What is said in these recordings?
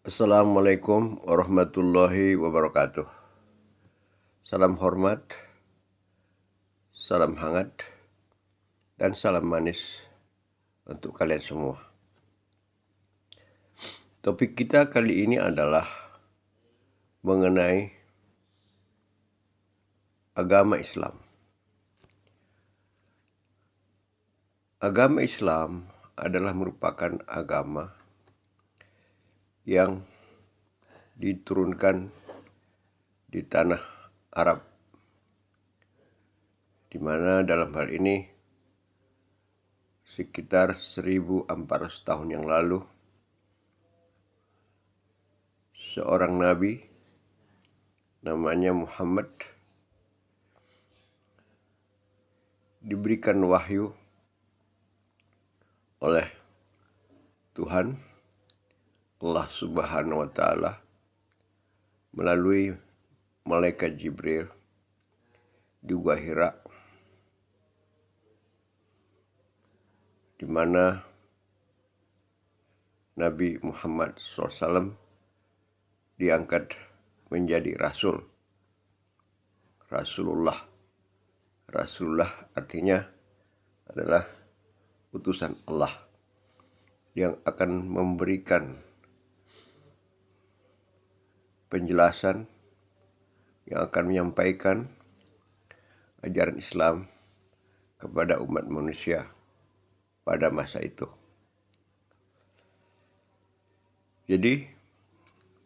Assalamualaikum warahmatullahi wabarakatuh. Salam hormat, salam hangat, dan salam manis untuk kalian semua. Topik kita kali ini adalah mengenai agama Islam. Agama Islam adalah merupakan agama yang diturunkan di tanah Arab, di mana dalam hal ini sekitar 1400 tahun yang lalu seorang nabi namanya Muhammad diberikan wahyu oleh Tuhan Allah Subhanahu wa Ta'ala melalui malaikat Jibril di Gua Hira, di mana Nabi Muhammad SAW diangkat menjadi Rasulullah. Rasulullah artinya adalah utusan Allah yang akan memberikan penjelasan, yang akan menyampaikan ajaran Islam kepada umat manusia pada masa itu. Jadi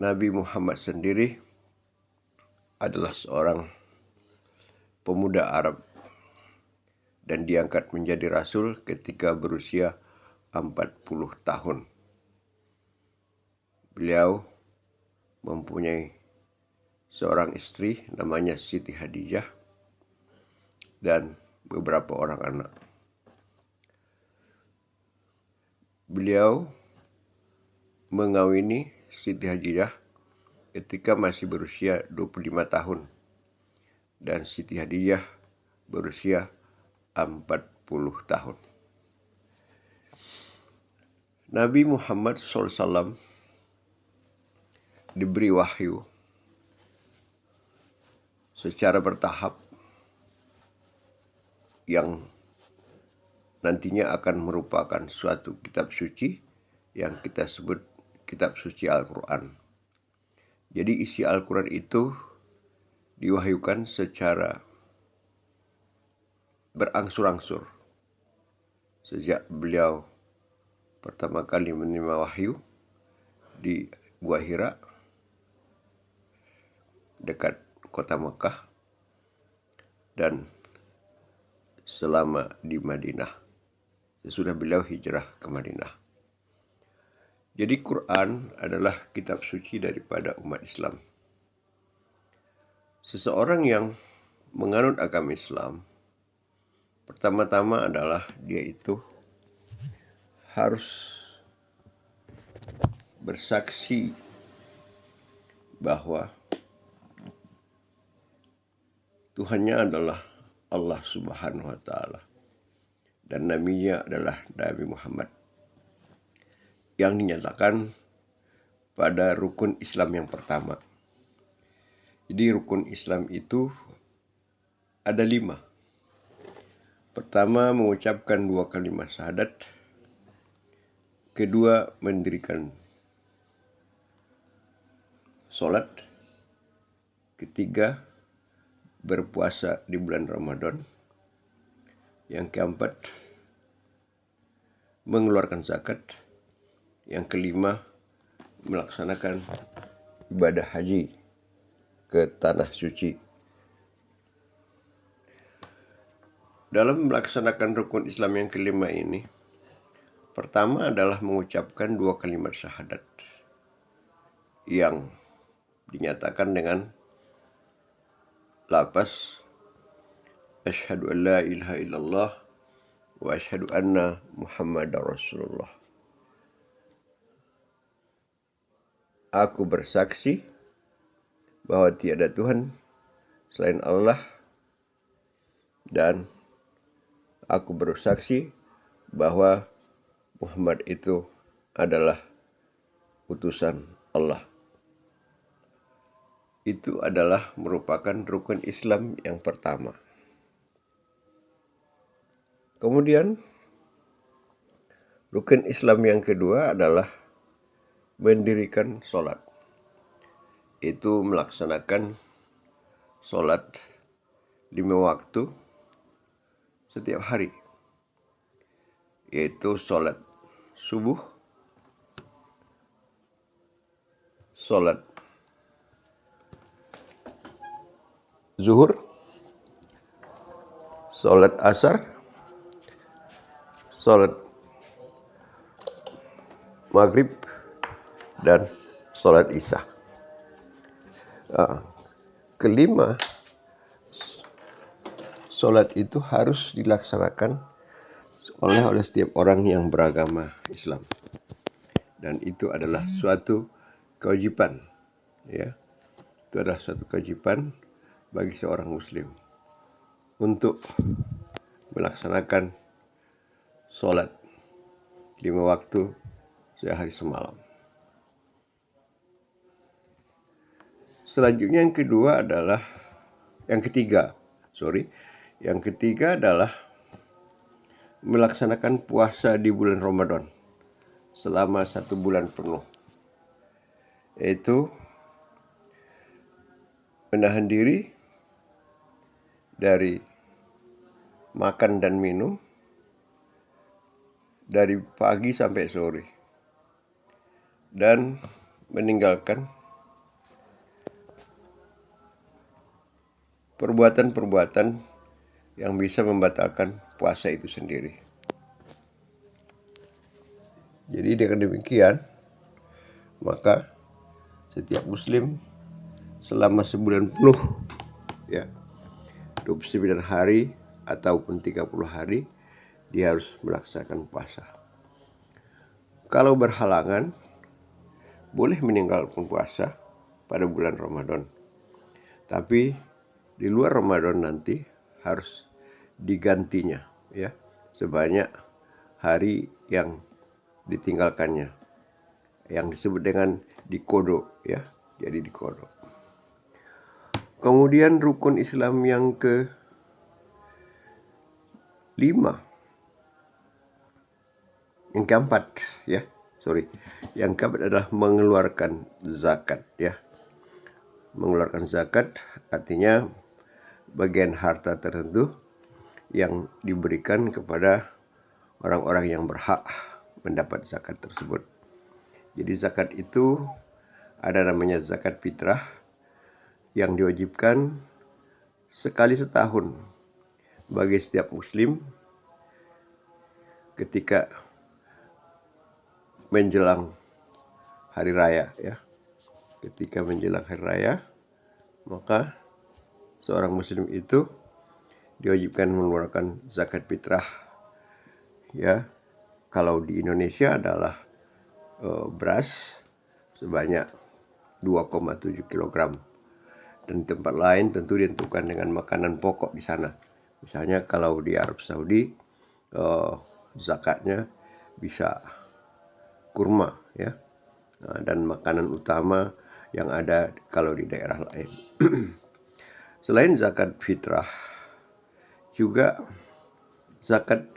Nabi Muhammad sendiri adalah seorang pemuda Arab dan diangkat menjadi rasul ketika berusia 40 tahun. Beliau mempunyai seorang istri namanya Siti Khadijah dan beberapa orang anak. Beliau mengawini Siti Khadijah ketika masih berusia 25 tahun dan Siti Khadijah berusia 40 tahun. Nabi Muhammad SAW diberi wahyu secara bertahap yang nantinya akan merupakan suatu kitab suci yang kita sebut kitab suci Al-Quran. Jadi isi Al-Quran itu diwahyukan secara berangsur-angsur sejak beliau pertama kali menerima wahyu di Gua Hira dekat kota Mekah dan selama di Madinah sesudah beliau hijrah ke Madinah. Jadi Quran adalah kitab suci daripada umat Islam. Seseorang yang menganut agama Islam pertama-tama adalah dia itu harus bersaksi bahwa Tuhannya adalah Allah Subhanahu wa Ta'ala dan nabinya adalah Nabi Muhammad yang dinyatakan pada rukun Islam yang pertama. Jadi rukun Islam itu ada 5. Pertama, mengucapkan 2 kalimat syahadat. Kedua, mendirikan sholat. Ketiga, berpuasa di bulan Ramadan. Yang keempat, mengeluarkan zakat. Yang kelima, melaksanakan ibadah haji ke tanah suci. Dalam melaksanakan rukun Islam yang kelima ini, pertama adalah mengucapkan 2 kalimat syahadat yang dinyatakan dengan lafaz asyhadu an la ilaha illallah wa asyhadu anna Muhammadar Rasulullah. Aku bersaksi bahwa tiada Tuhan selain Allah dan aku bersaksi bahwa Muhammad itu adalah utusan Allah. Itu adalah merupakan rukun Islam yang pertama. Kemudian rukun Islam yang kedua adalah mendirikan sholat. Itu melaksanakan sholat 5 waktu setiap hari. Yaitu sholat subuh, sholat zuhur, sholat asar, sholat maghrib, dan sholat isya. Kelima, sholat itu harus dilaksanakan oleh setiap orang yang beragama Islam. Dan itu adalah suatu kewajiban, ya. Itu adalah suatu kewajiban bagi seorang muslim untuk melaksanakan sholat 5 waktu sehari semalam. Selanjutnya yang ketiga adalah melaksanakan puasa di bulan Ramadan selama 1 bulan penuh. Yaitu menahan diri dari makan dan minum dari pagi sampai sore, dan meninggalkan perbuatan-perbuatan yang bisa membatalkan puasa itu sendiri. Jadi dengan demikian, maka setiap muslim selama sebulan penuh, ya, 29 hari ataupun 30 hari, dia harus melaksanakan puasa. Kalau berhalangan, boleh meninggalkan puasa pada bulan Ramadan. Tapi di luar Ramadan nanti harus digantinya, ya, sebanyak hari yang ditinggalkannya, yang disebut dengan dikodo, ya. Jadi dikodo. Kemudian rukun Islam yang keempat adalah mengeluarkan zakat, ya. Mengeluarkan zakat artinya bagian harta tertentu yang diberikan kepada orang-orang yang berhak mendapat zakat tersebut. Jadi zakat itu ada namanya zakat fitrah yang diwajibkan sekali setahun bagi setiap muslim ketika menjelang hari raya, ya. Ketika menjelang hari raya, maka seorang muslim itu diwajibkan mengeluarkan zakat fitrah, ya. Kalau di Indonesia adalah beras sebanyak 2,7 kg. Dan di tempat lain tentu ditentukan dengan makanan pokok di sana. Misalnya kalau di Arab Saudi, zakatnya bisa kurma, ya. Dan makanan utama yang ada kalau di daerah lain. Selain zakat fitrah, juga zakat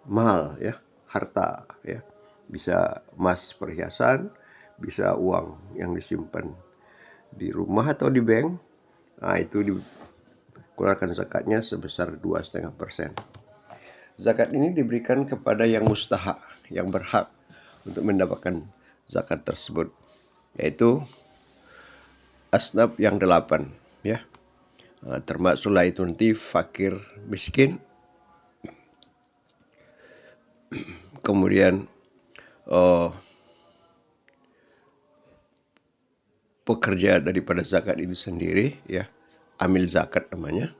mal, ya, harta, ya. Bisa emas perhiasan, bisa uang yang disimpan di rumah atau di bank. Itu dikeluarkan zakatnya sebesar 2,5%. Zakat ini diberikan kepada yang mustahak, yang berhak untuk mendapatkan zakat tersebut, yaitu asnaf yang 8, ya. Termasuklah itu nanti fakir miskin, kemudian pekerja daripada zakat itu sendiri, ya, amil zakat namanya.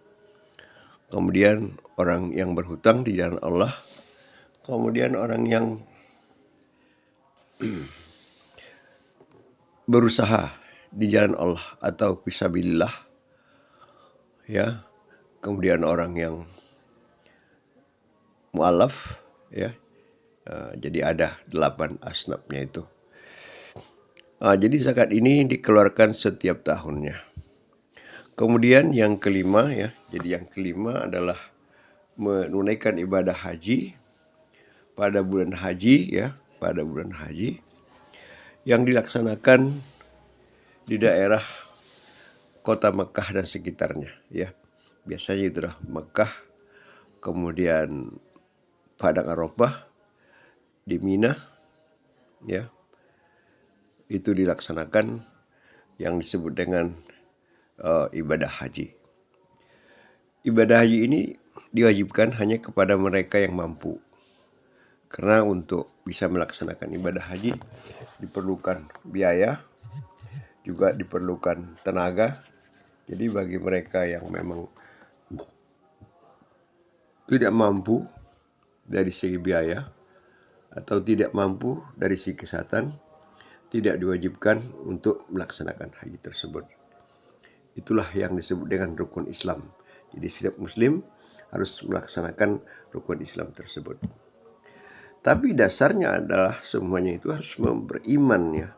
Kemudian orang yang berhutang di jalan Allah, kemudian orang yang berusaha di jalan Allah atau fisabilillah, ya. Kemudian orang yang mu'alaf, ya. Jadi ada 8 asnafnya itu. Jadi zakat ini dikeluarkan setiap tahunnya. Kemudian yang kelima ya, jadi yang kelima adalah menunaikan ibadah haji pada bulan haji ya, pada bulan haji yang dilaksanakan di daerah kota Mekah dan sekitarnya ya. Biasanya itulah Mekah, kemudian Padang Arafah, di Mina ya. Itu dilaksanakan yang disebut dengan ibadah haji. Ibadah haji ini diwajibkan hanya kepada mereka yang mampu. Karena untuk bisa melaksanakan ibadah haji diperlukan biaya, juga diperlukan tenaga. Jadi bagi mereka yang memang tidak mampu dari segi biaya atau tidak mampu dari segi kesehatan, tidak diwajibkan untuk melaksanakan haji tersebut. Itulah yang disebut dengan rukun Islam. Jadi setiap muslim harus melaksanakan rukun Islam tersebut. Tapi dasarnya adalah semuanya itu harus beriman ya.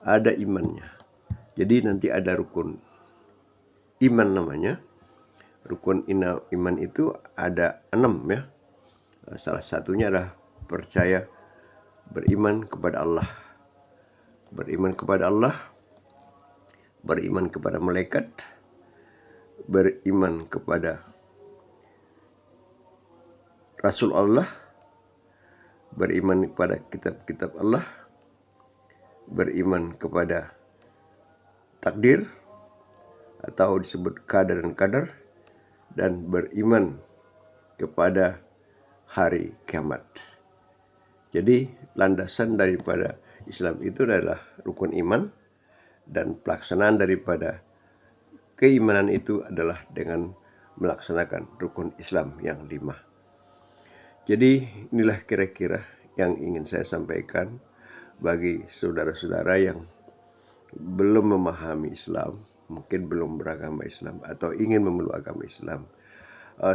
Ada imannya. Jadi nanti ada rukun iman namanya. Rukun iman itu ada 6 ya. Salah satunya adalah percaya beriman kepada Allah. Beriman kepada Allah, beriman kepada malaikat, beriman kepada Rasul Allah, beriman kepada kitab-kitab Allah, beriman kepada takdir atau disebut qadar dan qadar, dan beriman kepada hari kiamat. Jadi landasan daripada Islam itu adalah rukun iman, dan pelaksanaan daripada keimanan itu adalah dengan melaksanakan rukun Islam yang 5. Jadi inilah kira-kira yang ingin saya sampaikan bagi saudara-saudara yang belum memahami Islam, mungkin belum beragama Islam atau ingin memeluk agama Islam.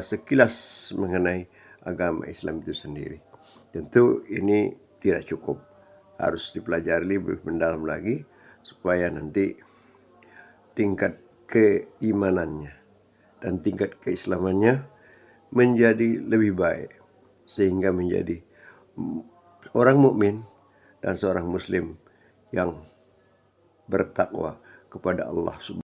Sekilas mengenai agama Islam itu sendiri. Tentu ini tidak cukup, harus dipelajari lebih mendalam lagi supaya nanti tingkat keimanannya dan tingkat keislamannya menjadi lebih baik, sehingga menjadi orang mukmin dan seorang muslim yang bertakwa kepada Allah Subhanahu